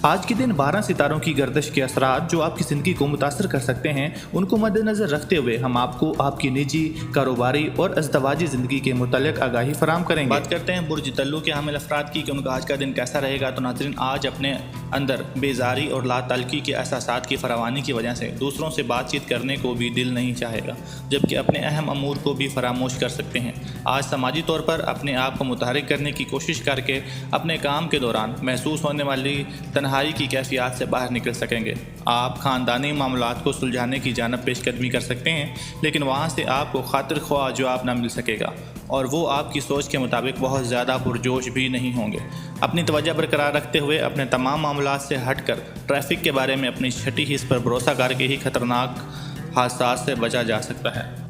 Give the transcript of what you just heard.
आज के दिन 12 सितारों की गर्दिश के असरात जो आपकी ज़िंदगी को मुतासर कर सकते हैं, उनको मद्देनज़र रखते हुए हम आपको आपकी निजी, कारोबारी और अज़दवाजी ज़िंदगी के मुतल्लिक़ आगाही फराम करेंगे। बात करते हैं बुर्ज तल्लु के हामिल अफराद की कि उनका आज का दिन कैसा रहेगा। तो नाज़रीन, आज अपने अंदर बेजारी और लातल्की के एहसासात की फरावानी की वजह से दूसरों से बातचीत करने को भी दिल नहीं चाहेगा, जबकि अपने अहम अमूर को भी फरामोश कर सकते हैं। आज समाजी तौर पर अपने आप को मुतहरिक करने की कोशिश करके अपने काम के दौरान महसूस होने वाली तन्हाई की कैफियत से बाहर निकल सकेंगे। आप ख़ानदानी मामलात को सुलझाने की जानब पेशकदमी कर सकते हैं, लेकिन वहाँ से आपको खातिर ख्वाह जवाब ना मिल सकेगा और वो आपकी सोच के मुताबिक बहुत ज़्यादा पुरजोश भी नहीं होंगे। अपनी तवज्जो बरकरार रखते हुए अपने तमाम मामलात से हट कर ट्रैफिक के बारे में अपनी छठी हिस्स पर भरोसा करके ही ख़तरनाक हादसात से बचा जा सकता है।